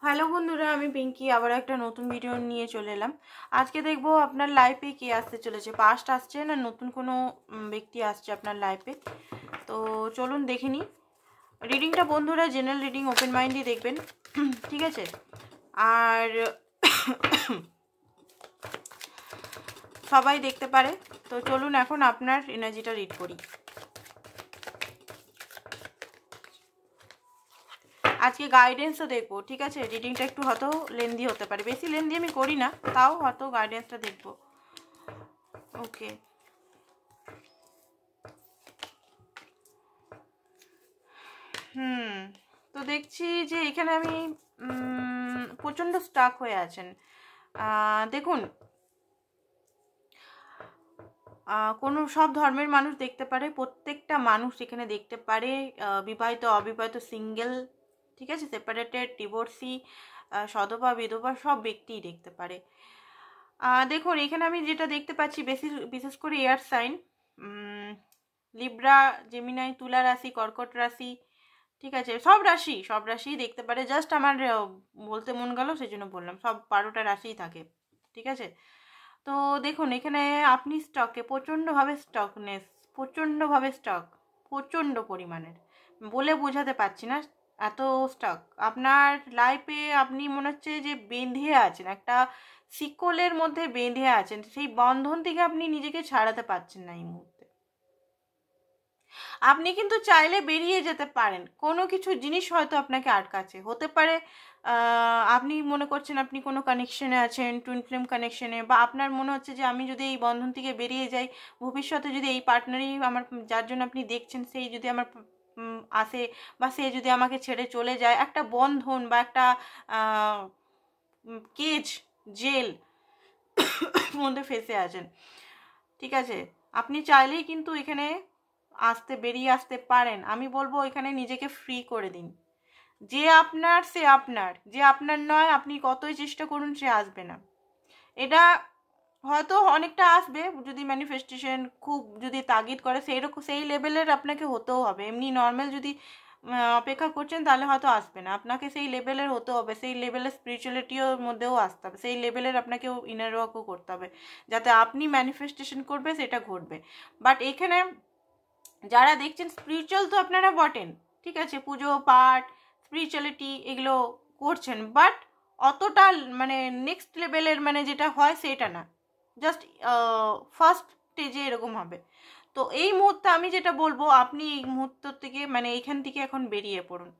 Hello বন্ধুরা, আমি পিঙ্কি আবার একটা নতুন ভিডিও নিয়ে চলে এলাম। আজকে দেখবো আপনার লাইফে কে আসতে চলেছে, পাস্ট আসছে না নতুন কোনো ব্যক্তি আসছে আপনার লাইফে। তো চলুন দেখে নিই রিডিংটা। বন্ধুরা জেনারেল রিডিং, ওপেন মাইন্ডই দেখবেন, ঠিক আছে? আর সবাই দেখতে পারে। তো চলুন এখন আপনার এনার্জিটা রিড করি। আজকে গাইডেন্সও দেখবো, ঠিক আছে? রিডিংটা একটু হয়তো লেন্দি হতে পারে, বেশি লেন্দি আমি করি না, তাও হয়তো গাইডেন্সটা দেখবো। ওকে, তো দেখছি যে এখানে আমি প্রচণ্ড স্টাক হয়ে আছেন। দেখুন, কোনো সব ধর্মের মানুষ দেখতে পারে, প্রত্যেকটা মানুষ এখানে দেখতে পারে, বিবাহিত অবিবাহিত সিঙ্গেল, ঠিক আছে, সেপারেটেড, ডিভোর্সি, সধবা বিধবা সব ব্যক্তিই দেখতে পারে। দেখুন এখানে আমি যেটা দেখতে পাচ্ছি বিশেষ করে এয়ার সাইন, লিব্রা, জেমিনাই, তুলা রাশি, কর্কট রাশি, ঠিক আছে, সব রাশি দেখতে পারে। জাস্ট আমার বলতে মন গেল সেই জন্য বললাম, সব 12টা রাশিই থাকে, ঠিক আছে? তো দেখুন এখানে আপনি স্টকে প্রচণ্ডভাবে স্টক, প্রচণ্ড পরিমাণের, বলে বোঝাতে পারছি না, এত স্টক আপনার লাইফে। আপনি মনে হচ্ছে যে বেঁধে আছেন, একটা শিকলের মধ্যে বেঁধে আছেন, সেই বন্ধন থেকে আপনি নিজেকে ছাড়াতে পারছেন না এই মুহূর্তে। আপনি কিন্তু চাইলে বেরিয়ে যেতে পারেন, কোনো কিছু জিনিস হয়তো আপনাকে আটকাচ্ছে, হতে পারে আপনি মনে করছেন আপনি কোনো কানেকশনে আছেন, টুইন ফ্লেম কানেকশনে, বা আপনার মনে হচ্ছে যে আমি যদি এই বন্ধন থেকে বেরিয়ে যাই, ভবিষ্যতে যদি এই পার্টনারই আমার, যার জন্য আপনি দেখছেন, সেই যদি আমার আসে, বা সে যদি আমাকে ছেড়ে চলে যায়, একটা বন্ধন বা একটা কেজ, জেল মধ্যে ফেসে আছেন, ঠিক আছে? আপনি চাইলেই কিন্তু এখানে বেরিয়ে আসতে পারেন। আমি বলবো এখানে নিজেকে ফ্রি করে দিন। যে আপনার সে আপনার, যে আপনার নয় আপনি কতই চেষ্টা করুন সে আসবে না। এটা হয়তো অনেকটা আসবে, যদি ম্যানিফেস্টেশন খুব যদি তাগিদ করে সেই লেভেলের আপনাকে হতেও হবে। এমনি নর্মাল যদি অপেক্ষা করছেন তাহলে হয়তো আসবে না, আপনাকে সেই লেভেলের হতে হবে, সেই লেভেলের স্পিরিচুয়ালিটির মধ্যেও আসতে হবে, সেই লেভেলের আপনাকেও ইনার ওয়ার্কও করতে হবে, যাতে আপনি ম্যানিফেস্টেশন করবে সেটা ঘটবে। বাট এখানে যারা দেখছেন স্পিরিচুয়াল তো আপনারা বটেন, ঠিক আছে, পুজো পাঠ স্পিরিচুয়ালিটি এগুলো করছেন, বাট অতটা মানে নেক্সট লেভেলের মানে যেটা হয় সেটা না, জাস্ট ফার্স্ট স্টেজে এরকম হবে। তো এই মুহূর্তে আমি যেটা বলবো, আপনি এই মুহূর্ত থেকে মানে এইখান থেকে এখন বেরিয়ে পড়ুন।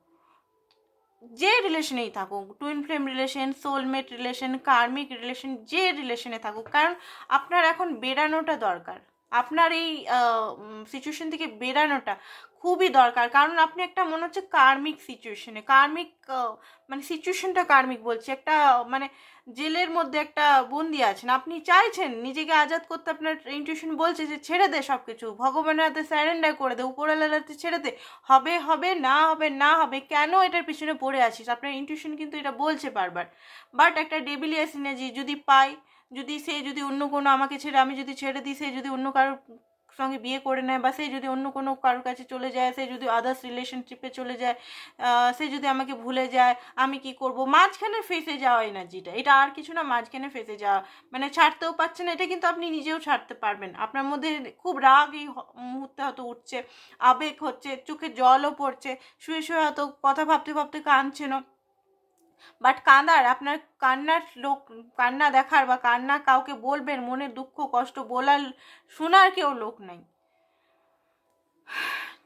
যে রিলেশনেই থাকুক, twin flame relation, soulmate relation, karmic relation, যে রিলেশনে থাকুক, কারণ আপনার এখন বেরানোটা দরকার, আপনার এই সিচুয়েশন থেকে বেরানোটা খুবই দরকার। কারণ আপনি একটা মনে হচ্ছে কার্মিক সিচুয়েশনে, মানে সিচুয়েশনটা কার্মিক বলছি, একটা মানে জেলের মধ্যে একটা বন্দি আছেন, আপনি চাইছেন নিজেকে আজাদ করতে, আপনার ইনটিউশন বলছে যে ছেড়ে দে সব কিছু, ভগবানের হাতে স্যারেন্ডার করে দে, উপরওয়ালার হাতে ছেড়ে দে, হবে হবে, না হবে না হবে, কেন এটার পিছনে পড়ে আছিস? আপনার ইনটিউশন কিন্তু এটা বলছে বারবার। বাট একটা ডেবিলিয়াস এনার্জি যদি পাই, যদি অন্য কোনো আমাকে ছেড়ে, আমি যদি ছেড়ে দিই, সে যদি অন্য কারোর সঙ্গে বিয়ে করে নেয়, বা সে যদি অন্য কোনো কারোর কাছে চলে যায়, সে যদি আদার্স রিলেশনশিপে চলে যায়, সে যদি আমাকে ভুলে যায়, আমি কি করব? মাঝখানে ফেসে যাওয়া এনার্জিটা, এটা আর কিছু না, মাঝখানে ফেসে যাওয়া, মানে ছাড়তেও পারছেন না, এটা কিন্তু আপনি নিজেও ছাড়তে পারবেন। আপনার মধ্যে খুব রাগ এই মুহূর্তে হয়তো উঠছে, আবেগ হচ্ছে, চোখে জলও পড়ছে, শুয়ে শুয়ে হয়তো কথা ভাবতে ভাবতে কাঁদছেনও, বাট আপনার কান্না দেখার বা কান্না কাউকে বলবেন, মনের দুঃখ কষ্ট বলার শোনার কেউ লোক নাই,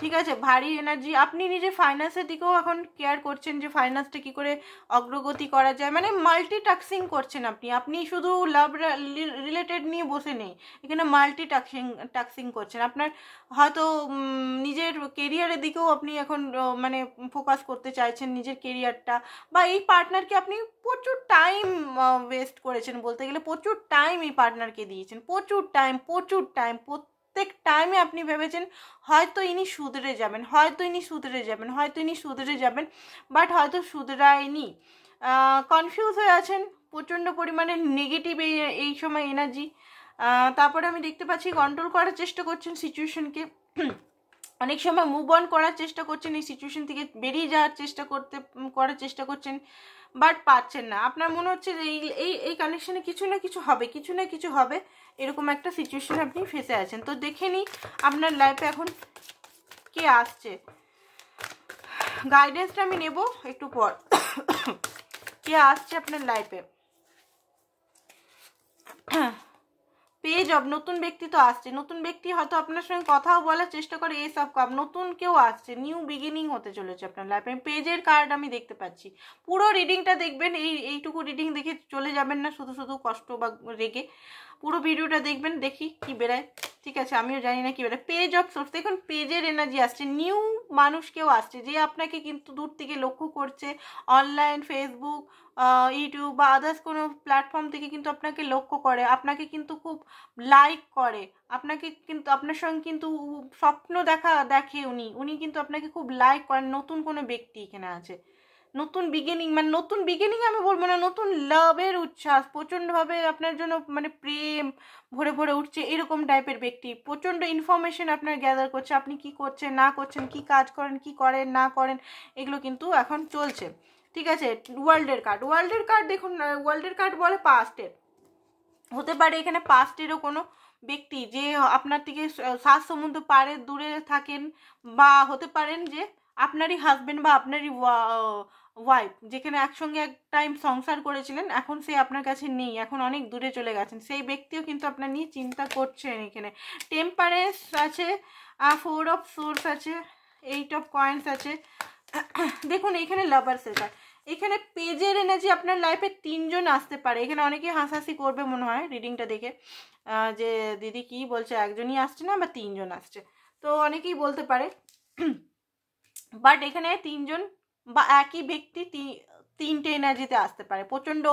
ঠিক আছে? ভারী এনার্জি। আপনি নিজে ফাইন্যান্সের দিকেও এখন কেয়ার করছেন, যে ফাইন্যান্সটা কী করে অগ্রগতি করা যায়, মানে মাল্টিটাস্কিং করছেন আপনি শুধু লাভ রিলেটেড নিয়ে বসে নেই, এখানে টাস্কিং করছেন। আপনার হয়তো নিজের কেরিয়ারের দিকেও আপনি এখন মানে ফোকাস করতে চাইছেন, নিজের কেরিয়ারটা, বা এই পার্টনারকে আপনি প্রচুর টাইম ওয়েস্ট করেছেন, বলতে গেলে প্রচুর টাইম এই পার্টনারকে দিয়েছেন, প্রচুর টাইম প্রত্যেক টাইমে আপনি ভেবেছেন হয়তো ইনি শুধরে যাবেন, বাট হয়তো শুধরায়নি। কনফিউজ হয়ে আছেন, প্রচণ্ড পরিমাণে নেগেটিভ এই সময় এনার্জি। তারপরে আমি দেখতে পাচ্ছি কন্ট্রোল করার চেষ্টা করছেন সিচুয়েশনকে, অনেক সময় মুভ অন করার চেষ্টা করছেন, এই সিচুয়েশন থেকে বেরিয়ে যাওয়ার করার চেষ্টা করছেন, বাট পাচ্ছেন না। আপনার মনে হচ্ছে যে এই কানেকশনে কিছু না কিছু হবে, এরকম একটা সিচুয়েশন আপনি ফেসে আছেন। তো দেখে নিই আপনার লাইফে এখন কে আসছে। গাইডেন্সটা আমি নেব একটু পর। কে আসছে আপনার লাইফে। পেজ অফ নতুন ব্যক্তি তো আসছে, নতুন ব্যক্তি হয়তো আপনার সঙ্গে কথাও বলার চেষ্টা করে, এই সব কাপ নতুন কেউ আসছে, নিউ বিগিনিং হতে চলেছে আপনার লাইফে। পেজের কার্ড আমি দেখতে পাচ্ছি। পুরো রিডিংটা দেখবেন, এইটুকু রিডিং দেখে চলে যাবেন না শুধু শুধু কষ্ট বা রেগে। পুরো ভিডিওটা দেখবেন, দেখি কি বেরায়। ঠিক আছে, আমিও জানি না কি বেরায়। পেজ অফ সোর্স, দেখুন পেজের এনার্জি আসছে, নিউ মানুষ কেউ আসছে যে আপনাকে কিন্তু দূর থেকে লক্ষ্য করছে। অনলাইন ফেসবুক, ইউটিউব বা আদার্স কোনো প্ল্যাটফর্ম থেকে কিন্তু আপনাকে লক্ষ্য করে, আপনাকে কিন্তু খুব লাইক করে, আপনাকে কিন্তু আপনার সঙ্গে কিন্তু স্বপ্ন দেখে উনি কিন্তু আপনাকে খুব লাইক করেন। নতুন কোনো ব্যক্তি এখানে আছে, নতুন বিগিনিং, মানে নতুন বিগিনিং আমি বলবো না, নতুন লাভের উচ্ছ্বাস প্রচণ্ডভাবে আপনার জন্য, মানে প্রেম ভরে ভরে উঠছে এরকম টাইপের ব্যক্তি। প্রচণ্ড ইনফরমেশন আপনার গ্যাদার করছে, আপনি কি করছেন না করছেন, কি কাজ করেন কি করেন না করেন, এগুলো কিন্তু এখন চলছে। ঠিক আছে, ওয়ার্ল্ডের কার্ড দেখুন, ওয়ার্ল্ডের কার্ড বলে পাস্টের। হতে পারে এখানে পাস্টেরও কোনো ব্যক্তি যে আপনার থেকে 7 সমুদ্র পাড়ে দূরে থাকেন, বা হতে পারেন যে আপনারই হাজবেন্ড বা আপনারই ওয়াইফ, যেখানে একসঙ্গে এক টাইম সংসার করেছিলেন, এখন সে আপনার কাছে নেই, এখন অনেক দূরে চলে গেছেন। সেই ব্যক্তিও কিন্তু আপনার নিয়ে চিন্তা করছেন। এখানে টেম্পারেন্স আছে, 4 অফ সোর্স আছে, 8 অফ কয়েন্স আছে। দেখুন এখানে লাভার্সের কার্ড, এখানে পেজের এনার্জি আপনার লাইফে 3 জন আসতে পারে। এখানে অনেকে হাসাহাসি করবে মনে হয় রিডিংটা দেখে, যে দিদি কি বলছে, একজনই আসছে না বা 3 জন আসছে, তো অনেকেই বলতে পারে। বাট এখানে 3 জন বা একই ব্যক্তি 3টে এনার্জিতে আসতে পারে। প্রচণ্ড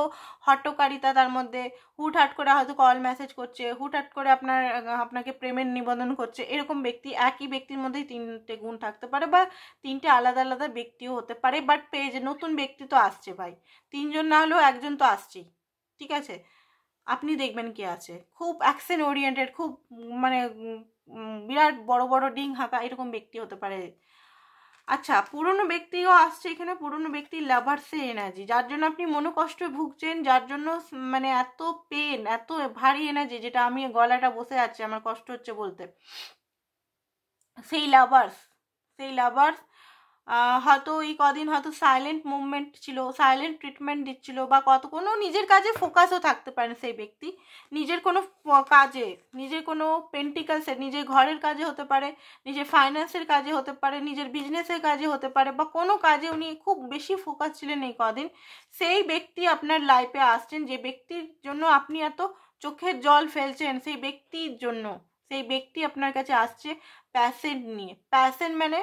হট্টকারিতা তার মধ্যে, হুটহাট করে হয়তো কল মেসেজ করছে, হুটহাট করে আপনাকে প্রেমের নিবেদন করছে, এরকম ব্যক্তি একই ব্যক্তির মধ্যেই 3টে গুণ থাকতে পারে, বা 3টে আলাদা আলাদা ব্যক্তিও হতে পারে। বাট পেজ নতুন ব্যক্তি তো আসছে ভাই, 3 জন না হলেও একজন তো আসছেই। ঠিক আছে, আপনি দেখবেন কে আছে, খুব অ্যাকশন ওরিয়েন্টেড, খুব মানে বিরাট বড় বড় ডিং হাঁকা এরকম ব্যক্তি হতে পারে। আচ্ছা, পুরনো ব্যক্তিও আসছে এখানে, পুরনো ব্যক্তির লাভার্সের এনার্জি, যার জন্য আপনি মনোকষ্টে ভুগছেন, যার জন্য মানে এত পেন, এত ভারী এনার্জি, যেটা আমি গলাটা বসে আছে, আমার কষ্ট হচ্ছে বলতে। সেই লাভার্স হয়তো এই কদিন হয়তো সাইলেন্ট মুভমেন্ট ছিল, সাইলেন্ট ট্রিটমেন্ট দিচ্ছিল, বা কোনো নিজের কাজে ফোকাসও থাকতে পারেন সেই ব্যক্তি, নিজের কোনো কাজে, নিজের কোনো পেন্টিকালসের, নিজের ঘরের কাজে হতে পারে, নিজের ফাইন্যান্সের কাজে হতে পারে, নিজের বিজনেসের কাজে হতে পারে, বা কোনো কাজে উনি খুব বেশি ফোকাস ছিলেন এই কদিন। সেই ব্যক্তি আপনার লাইফে আসছেন, যে ব্যক্তির জন্য আপনি এত চোখের জল ফেলছেন, সেই ব্যক্তির জন্য সেই ব্যক্তি আপনার কাছে আসছে প্যাশন নিয়ে। প্যাশন মানে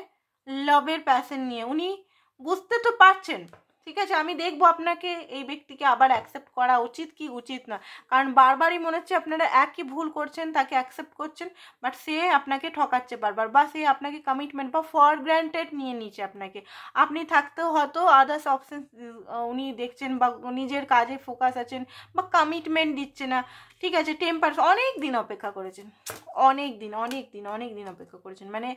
লাভের প্যাশন নিয়ে। উনি বুঝতে তো পারছেন, ঠিক আছে, আমি দেখবো আপনাকে, এই ব্যক্তিকে আবার অ্যাকসেপ্ট করা উচিত কি উচিত না, কারণ বারবারই মনে হচ্ছে আপনারা একই ভুল করছেন, তাকে অ্যাকসেপ্ট করছেন, বাট সে আপনাকে ঠকাচ্ছে বারবার, বা সে আপনাকে কমিটমেন্ট বা ফর গ্রান্টেড নিয়ে নিচ্ছে আপনাকে। আপনি থাকতেও হয়তো আদার্স অপশন উনি দেখছেন, বা নিজের কাজে ফোকাস আছেন, বা কমিটমেন্ট দিচ্ছে না। ঠিক আছে, অনেক দিন অপেক্ষা করেছেন, অনেক দিন অপেক্ষা করেছেন, মানে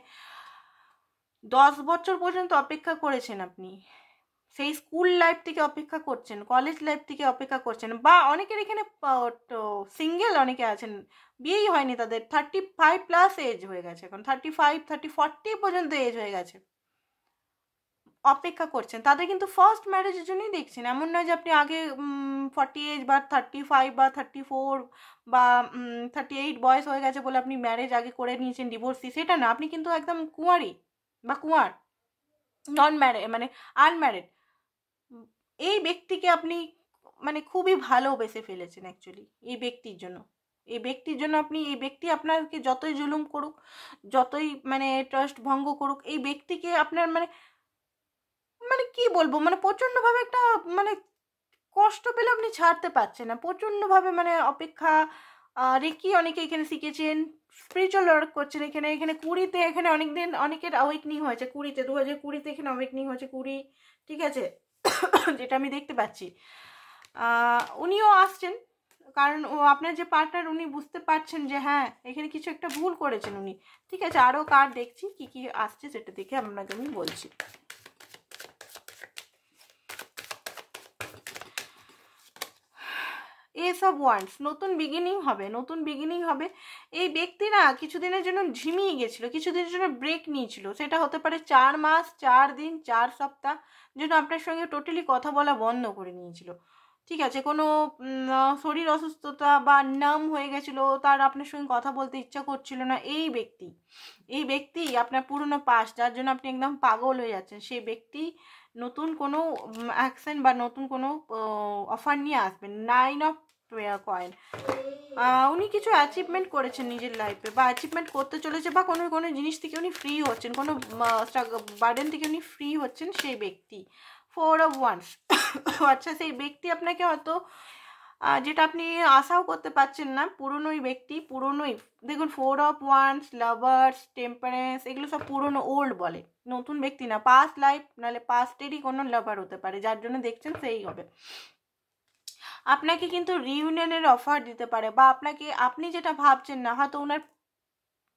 10 বছর পর্যন্ত অপেক্ষা করেছেন আপনি। সেই স্কুল লাইফ থেকে অপেক্ষা করছেন, কলেজ লাইফ থেকে অপেক্ষা করছেন, বা অনেকের এখানে সিঙ্গেল অনেকে আছেন, বিয়েই হয়নি তাদের, 35+ এজ হয়ে গেছে, এখন 35, 30, 40 পর্যন্ত এজ হয়ে গেছে, অপেক্ষা করছেন। তাদের কিন্তু ফার্স্ট ম্যারেজের জন্যই দেখছেন, এমন নয় যে আপনি আগে 40 এজ বা 35 বা 34 বা 38 বয়স হয়ে গেছে বলে আপনি ম্যারেজ আগে করে নিয়েছেন, ডিভোর্সি, সেটা না, আপনি কিন্তু একদম কুঁয়ারি বা কুঁয়ার, নন ম্যারেড মানে আনম্যারিড। এই ব্যক্তিকে আপনি মানে খুবই ভালোবেসে ফেলেছেন অ্যাকচুয়ালি এই ব্যক্তির জন্য আপনি, এই ব্যক্তি আপনাকে যতই জুলুম করুক, যতই মানে ট্রাস্ট ভঙ্গ করুক, এই ব্যক্তিকে আপনার মানে মানে কি বলবো, মানে প্রচণ্ডভাবে একটা মানে কষ্ট পেলে আপনি ছাড়তে পারছেন না, প্রচণ্ডভাবে মানে অপেক্ষা। রেকি অনেকে এখানে শিখেছেন, স্পিরিচুয়াল ওয়ার্ক করছেন এখানে 20-তে, এখানে অনেকের অ্যাওয়েকনিং হয়েছে 20-তে, 2020-তে এখানে অ্যাওয়েকনিং হয়েছে 20, ঠিক আছে, যেটা আমি দেখতে পাচ্ছি। উনিও আসছেন, কারণ ও আপনার যে পার্টনার উনি বুঝতে পারছেন যে হ্যাঁ এখানে কিছু একটা ভুল করেছেন উনি। ঠিক আছে, আরও কার্ড দেখছি কি কি আসছে সেটা দেখে আপনাকে আমি বলছি। এস অফ ওয়ান্ডস, নতুন বিগিনিং হবে, নতুন বিগিনিং হবে। এই ব্যক্তি না কিছুদিনের জন্য ঝিমিয়ে গেছিলো, কিছুদিনের জন্য ব্রেক নিয়েছিল, সেটা হতে পারে 4 মাস, 4 দিন, 4 সপ্তাহ জন্য আপনার সঙ্গে টোটালি কথা বলা বন্ধ করে নিয়েছিল। ঠিক আছে, কোনো শরীর অসুস্থতা বা নাম হয়ে গেছিলো, তার আপনার সঙ্গে কথা বলতে ইচ্ছা করছিল না। এই ব্যক্তি আপনার পুরনো পাস, যার জন্য আপনি একদম পাগল হয়ে যাচ্ছেন, সেই ব্যক্তি নতুন কোনো অ্যাকশন বা নতুন কোনো অফার নিয়ে আসবেন। 9 অফ কয়েন, উনি কিছু অ্যাচিভমেন্ট করেছেন নিজের লাইফে বা অ্যাচিভমেন্ট করতে চলেছে, বা কোনো কোনো জিনিস থেকে উনি ফ্রি হচ্ছেন, কোনো বার্ডেন থেকে উনি ফ্রি হচ্ছেন সেই ব্যক্তি। 4 অফ ওয়ান্স, আচ্ছা সেই ব্যক্তি আপনাকে হয়তো যেটা আপনি আশাও করতে পারছেন না, পুরনোই ব্যক্তি, পুরনোই। দেখুন 4 অফ ওয়ান্স, লাভার্স, টেম্পারেন্স, এগুলো সব পুরনো, ওল্ড বলে, নতুন ব্যক্তি না। পাস্ট লাইফ নাহলে পাস্টেরই কোনো লাভার হতে পারে, যার জন্য দেখছেন সেই হবে। আপনাকে কিন্তু রিউনিয়নের অফার দিতে পারে, বা আপনি যেটা ভাবছেন না, হয়তো ওনার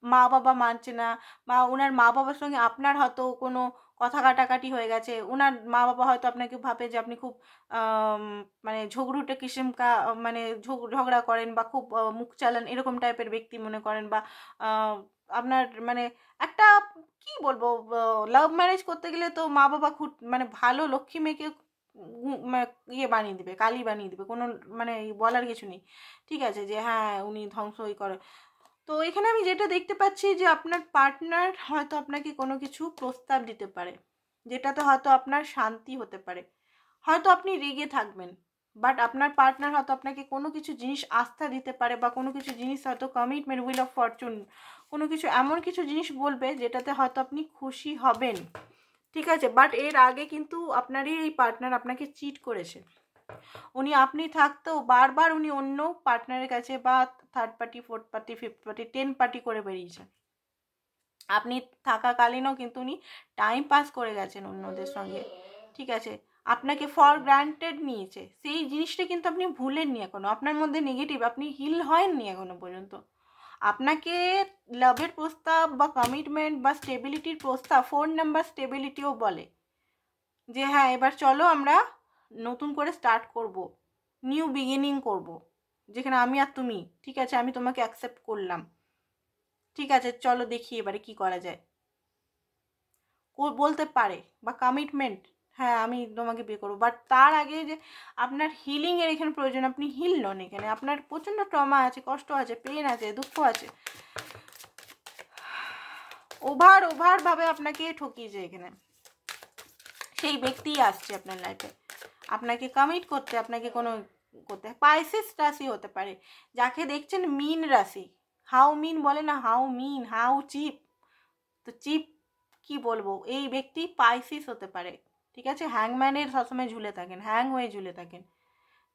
মা বাবা মানছে না, বা ওনার মা বাবার সঙ্গে আপনার হয়তো কোনো কথা কাটাকাটি হয়ে গেছে। ওনার মা বাবা হয়তো আপনাকে ভাবে যে আপনি খুব মানে ঝগড়ুটে কিসিমকা, মানে ঝগড়া করেন বা খুব মুখ চালান, এরকম টাইপের ব্যক্তি মনে করেন। বা আপনার মানে একটা কি বলবো, লাভ ম্যারেজ করতে গেলে তো মা বাবা খুব মানে ভালো লক্ষ্মী মেয়েকে ইয়ে বানিয়ে দিবে, কালি বানিয়ে দিবে, কোনো মানে বলার কিছু নেই। ঠিক আছে, যে হ্যাঁ উনি ধ্বংসই করে। তো এখানে আমি যেটা দেখতে পাচ্ছি যে আপনার পার্টনার হয়তো আপনাকে কোনো কিছু প্রস্তাব দিতে পারে, যেটাতে হয়তো আপনার শান্তি হতে পারে। হয়তো আপনি রেগে থাকবেন, বাট আপনার পার্টনার হয়তো আপনাকে কোনো কিছু জিনিস আস্থা দিতে পারে, বা কোনো কিছু জিনিস হয়তো কমিটমেন্ট, হুইল অফ ফরচুন, কোনো কিছু এমন কিছু জিনিস বলবে যেটাতে হয়তো আপনি খুশি হবেন। ঠিক আছে, বাট এর আগে কিন্তু আপনারই এই পার্টনার আপনাকে চিট করেছে। আপনি থাকতেও বারবার উনি অন্য পার্টনারের কাছে বা third party, fourth party, fifth party, 10 party করে বেরিয়েছেন। আপনি থাকাকালীনও কিন্তু উনি টাইম পাস করে গেছেন অন্যদের সঙ্গে। ঠিক আছে, আপনাকে ফর গ্রান্টেড নিয়েছে, সেই জিনিসটা কিন্তু আপনি ভুলেননি এখনো। আপনার মধ্যে নেগেটিভ, আপনি হিল হয়ননি এখনো পর্যন্ত। আপনাকে লাভের প্রস্তাব বা কমিটমেন্ট বা স্টেবিলিটির প্রস্তাব, 4 নাম্বার স্টেবিলিটিও বলে যে হ্যাঁ এবার চলো আমরা নতুন করে স্টার্ট করব, নিউ বিগিনিং করব, যেখানে আমি আর তুমি। ঠিক আছে, আমি তোমাকে অ্যাকসেপ্ট করলাম, ঠিক আছে চলো দেখি এবারে কি করা যায়, বলতে পারে। বা কমিটমেন্ট, হ্যাঁ আমি তোমাকে বিয়ে করবো। বাট তার আগে যে আপনার হিলিংয়ের এখানে প্রয়োজন, আপনি হিল নন এখানে, আপনার প্রচণ্ড ট্রমা আছে, কষ্ট আছে, পেন আছে, দুঃখ আছে, ওভারভাবে আপনাকে ঠকিয়েছে এখানে। সেই ব্যক্তিই আসছে আপনার লাইফে আপনাকে কমিট করতে, আপনাকে কোনো করতে। পাইসিস রাশি হতে পারে, যাকে দেখছেন মিন রাশি। হাউ মিন বলে না, হাউ মিন, হাউ চিপ, তো চিপ কি বলবো, এই ব্যক্তি পাইসিস হতে পারে। ঠিক আছে, হ্যাংম্যানের সবসময় ঝুলে থাকেন, হ্যাং হয়ে ঝুলে থাকেন।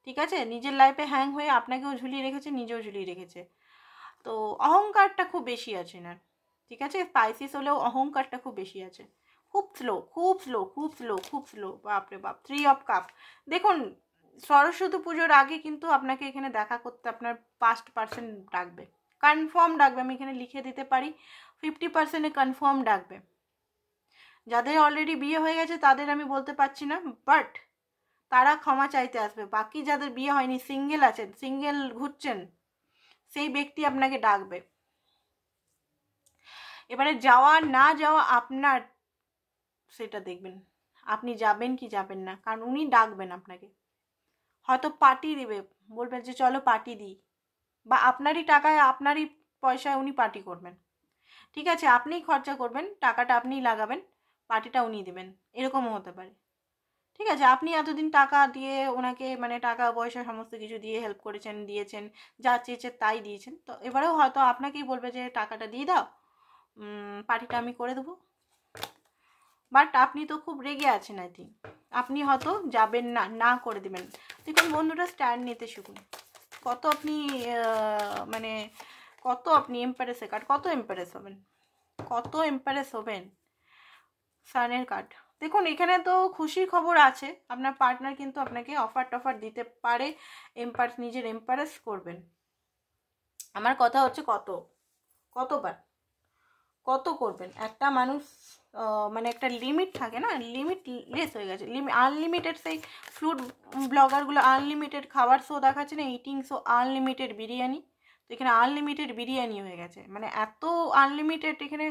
ঠিক আছে, নিজের লাইফে হ্যাং হয়ে আপনাকেও ঝুলিয়ে রেখেছে, নিজেও ঝুলিয়ে রেখেছে। তো অহংকারটা খুব বেশি আছে না। ঠিক আছে, পাইসিস হলেও অহংকারটা খুব বেশি আছে, খুব স্লো, খুব স্লো, খুব স্লো, খুব স্লো। বাপরে বাপ, 3 অফ কাপ। দেখুন সরস্বতী পুজোর আগে কিন্তু আপনাকে এখানে দেখা করতে আপনার 5% ডাকবে, কনফার্ম ডাকবে, আমি এখানে লিখে দিতে পারি। 50% কনফার্ম ডাকবে। যাদের অলরেডি বিয়ে হয়ে গেছে তাদের আমি বলতে পারছি না, বাট তারা ক্ষমা চাইতে আসবে। বাকি যাদের বিয়ে হয়নি, সিঙ্গেল আছেন, সিঙ্গেল ঘুরছেন, সেই ব্যক্তি আপনাকে ডাকবে। এবারে যাওয়া না যাওয়া আপনার, সেটা দেখবেন আপনি যাবেন কি যাবেন না, কারণ উনি ডাকবেন আপনাকে। হয়তো পার্টি দেবে, বলবেন যে চলো পার্টি দিই, বা আপনারই টাকায় আপনারই পয়সায় উনি পার্টি করবেন। ঠিক আছে, আপনিই খরচা করবেন, টাকাটা আপনিই লাগাবেন, পার্টিটা উনি দেবেন, এরকমও হতে পারে। ঠিক আছে, আপনি এতদিন টাকা দিয়ে ওনাকে মানে টাকা পয়সা সমস্ত কিছু দিয়ে হেল্প করেছেন, দিয়েছেন, যা চেয়েছে তাই দিয়েছেন। তো এবারেও হয়তো আপনাকেই বলবে যে টাকাটা দিয়ে দাও, পার্টিটা আমি করে দেবো। বাট আপনি তো খুব রেগে আছেন, আই থিঙ্ক আপনি হয়তো যাবেন না, না করে দেবেন। দেখুন বন্ধুরা, স্ট্যান্ড নিতে শিখুন। কত আপনি মানে কত আপনি এম্পারেসে কার্ড, কত এম্পারেস হবেন, কত এম্পারেস হবেন। সানের কার্ড, দেখুন এখানে তো খুশির খবর আছে, আপনার পার্টনার কিন্তু আপনাকে অফার টফার দিতে পারে, নিজের এম্পারেস করবেন। আমার কথা হচ্ছে কতবার কত করবেন? একটা মানুষ মানে একটা লিমিট থাকে না, লিমিট লেস হয়ে গেছে, আনলিমিটেড সেই ফুড ব্লগারগুলো আনলিমিটেড খাবার শো দেখাচ্ছে না, ইটিং শো, আনলিমিটেড বিরিয়ানি। তো এখানে আনলিমিটেড বিরিয়ানি হয়ে গেছে, মানে এত আনলিমিটেড এখানে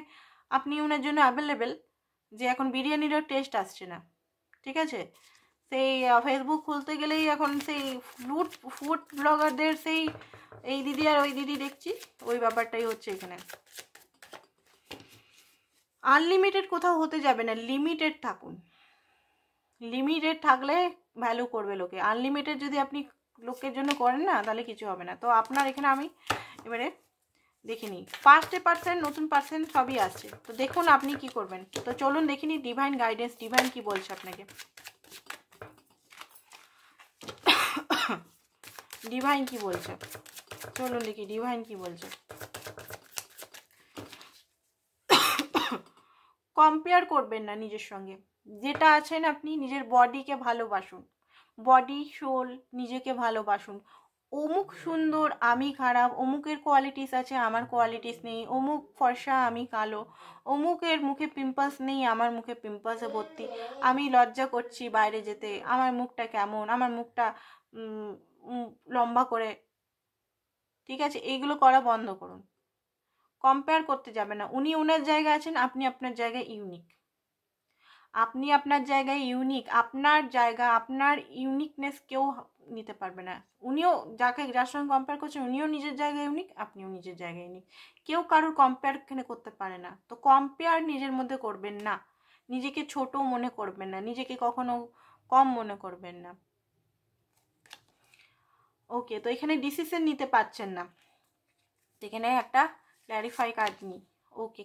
আপনি ওনার জন্য অ্যাভেলেবেল যে এখন বিরিয়ানিরও টেস্ট আসছে না। ঠিক আছে, সেই ফেসবুক খুলতে গেলেই এখন সেই ফুড ব্লগারদের সেই এই দিদি আর ওই দিদি দেখছি, ওই ব্যাপারটাই হচ্ছে এখানে। আনলিমিটেড কোথাও হতে যাবে না, লিমিটেড থাকুন। লিমিটেড থাকলে ভ্যালু করবে লোকে, আনলিমিটেড যদি আপনি লোকের জন্য করেন না তাহলে কিছু হবে না। তো আপনার এখানে আমি এবারে দেখিনি, পাস্টে পার্সেন্ট, নতুন পার্সেন্ট সবই আসছে। তো দেখুন আপনি কি করবেন। তো চলুন দেখিনি ডিভাইন গাইডেন্স, ডিভাইন কি বলছে আপনাকে, ডিভাইন কি বলছে, চলুন দেখি ডিভাইন কি বলছে। কম্পেয়ার করবেন না নিজের সঙ্গে, যেটা আছেন আপনি নিজের বডিকে ভালোবাসুন, বডি সোল নিজেকে ভালোবাসুন। অমুক সুন্দর আমি খারাপ, অমুকের কোয়ালিটিস আছে আমার কোয়ালিটিস নেই, অমুক ফর্সা আমি কালো, অমুকের মুখে পিম্পলস নেই আমার মুখে পিম্পলসে ভর্তি, আমি লজ্জা করছি বাইরে যেতে, আমার মুখটা কেমন, আমার মুখটা লম্বা করে। ঠিক আছে, এইগুলো করা বন্ধ করুন। কম্পেয়ার করতে যাবে না, উনি ওনার জায়গায় আছেন, আপনি আপনার জায়গায় ইউনিক, আপনি আপনার জায়গায় ইউনিক, আপনার জায়গা, আপনার ইউনিকনেস কেউ নিতে পারবে না। উনিও যার সঙ্গে কম্পেয়ার করছেন উনিও নিজের জায়গায় ইউনিক, আপনিও নিজের জায়গায় ইউনিক, কেউ কারোর কম্পেয়ার এখানে করতে পারে না। তো কম্পেয়ার নিজের মধ্যে করবেন না, নিজেকে ছোট মনে করবেন না, নিজেকে কখনো কম মনে করবেন না। ওকে, তো এখানে ডিসিশন নিতে পারছেন না, এখানে একটা ক্ল্যারিফাই কার্ড নিই। ওকে,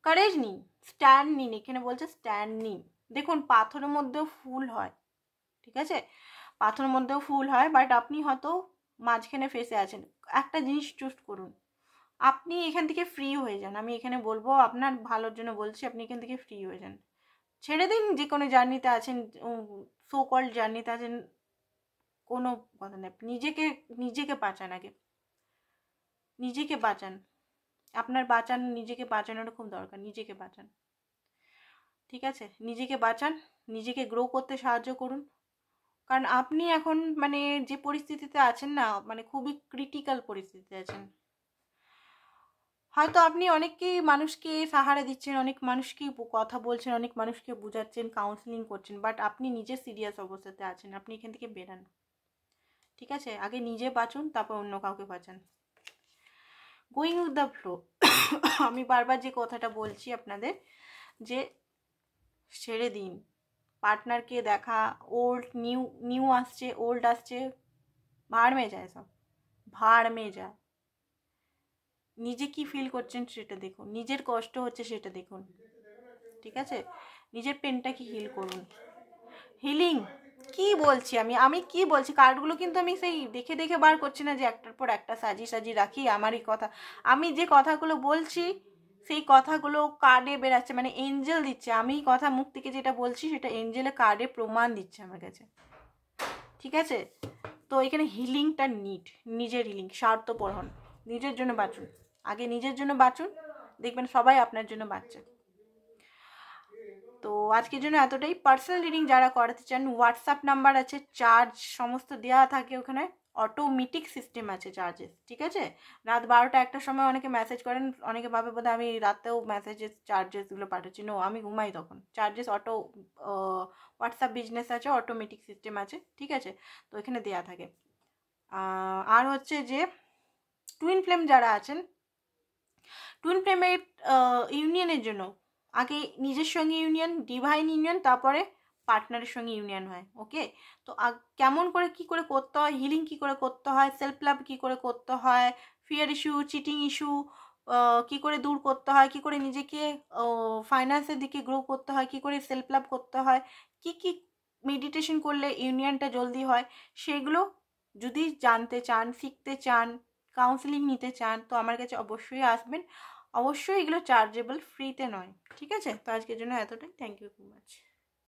কারেজ নিন, স্ট্যান্ড নিন, এখানে বলছে স্ট্যান্ড নিন। দেখুন পাথরের মধ্যেও ফুল হয়, ঠিক আছে, পাথরের মধ্যেও ফুল হয়, বাট আপনি হয়তো মাঝখানে ফেসে আছেন। একটা জিনিস চুজ করুন, আপনি এখান থেকে ফ্রি হয়ে যান। আমি এখানে বলবো আপনার ভালোর জন্য বলছি, আপনি এখান থেকে ফ্রি হয়ে যান, ছেড়ে দিন যে কোনো জার্নিতে আছেন, সো কল্ড জার্নিতে আছেন, কোনো কথা নেই। নিজেকে বাঁচান, আগে নিজেকে বাঁচান, আপনার নিজেকে বাঁচানোর খুব দরকার, নিজেকে বাঁচান। ঠিক আছে, নিজেকে বাঁচান, নিজেকে গ্রো করতে সাহায্য করুন। কারণ আপনি এখন মানে যে পরিস্থিতিতে আছেন না, মানে খুবই ক্রিটিক্যাল পরিস্থিতিতে আছেন। হয়তো আপনি মানুষকে সাহারা দিচ্ছেন, অনেক মানুষকে কথা বলছেন, অনেক মানুষকে বোঝাচ্ছেন, কাউন্সিলিং করছেন, বাট আপনি নিজে সিরিয়াস অবস্থাতে আছেন, আপনি এখান থেকে বেরান। ঠিক আছে, আগে নিজে বাঁচুন, তারপর অন্য কাউকে বাঁচান। Going with the flow. আমি বারবার যে কথাটা বলছি আপনাদের, যে ছেড়ে দিন পার্টনারকে দেখা, নিউ আসছে, ওল্ড আসছে, ভাড় মে যায়, সব ভাড় মে যায়। নিজে কি ফিল করছেন সেটা দেখুন, নিজের কষ্ট হচ্ছে সেটা দেখুন। ঠিক আছে, নিজের পেনটা কি হিল করুন। হিলিং কি বলছি আমি কি বলছি, কার্ডগুলো কিন্তু আমি সেই দেখে দেখে বার করছি না যে একটার পর একটা সাজিয়ে রাখি আমারই কথা। আমি যে কথাগুলো বলছি সেই কথাগুলো কার্ডে বেরাচ্ছে, মানে এঞ্জেল দিচ্ছে। আমি কথা মুখ থেকে যেটা বলছি সেটা এঞ্জেলে কার্ডে প্রমাণ দিচ্ছে আমার কাছে। ঠিক আছে, তো এখানে হিলিংটা নিজের হিলিং, স্বার্থপর হন, নিজের জন্য বাঁচুন, আগে নিজের জন্য বাঁচুন, দেখবেন সবাই আপনার জন্য বাঁচছে। তো আজকের জন্য এতটাই। পার্সোনাল রিডিং যারা করাতে চান, হোয়াটসঅ্যাপ নাম্বার আছে, চার্জ সমস্ত দেওয়া থাকে ওখানে, অটোমেটিক সিস্টেম আছে চার্জেস। ঠিক আছে, রাত 12টা 1টার সময় অনেকে মেসেজ করেন, অনেকে ভাবে বোধহয় আমি রাতেও মেসেজেস চার্জেসগুলো পাঠাচ্ছি। নো, আমি ঘুমাই তখন। চার্জেস হোয়াটসঅ্যাপ বিজনেস আছে, অটোমেটিক সিস্টেম আছে। ঠিক আছে, তো এখানে দেওয়া থাকে। আর হচ্ছে যে টুইন ফ্লেম যারা আছেন, টুইন ফ্লেমের ইউনিয়নের জন্য আগে নিজের সঙ্গে ইউনিয়ন, ডিভাইন ইউনিয়ন, তারপরে পার্টনারের সঙ্গে ইউনিয়ন হয়। ওকে, তো কেমন করে কি করে করতে হয়, হিলিং কি করে করতে হয়, সেলফ লাভ কি করে করতে হয়, ফিয়ার ইস্যু, চিটিং ইস্যু কি করে দূর করতে হয়, কি করে নিজেকে ফাইন্যান্সের দিকে গ্রো করতে হয়, কি করে সেলফ লাভ করতে হয়, কি কি মেডিটেশন করলে ইউনিয়নটা জলদি হয়, সেগুলো যদি জানতে চান, শিখতে চান, কাউন্সিলিং নিতে চান, তো আমার কাছে অবশ্যই আসবেন। অবশ্যই এগুলো চার্জেবল, ফ্রিতে নয়। ঠিক আছে, তো আজকের জন্য এতটাই। Thank you so much.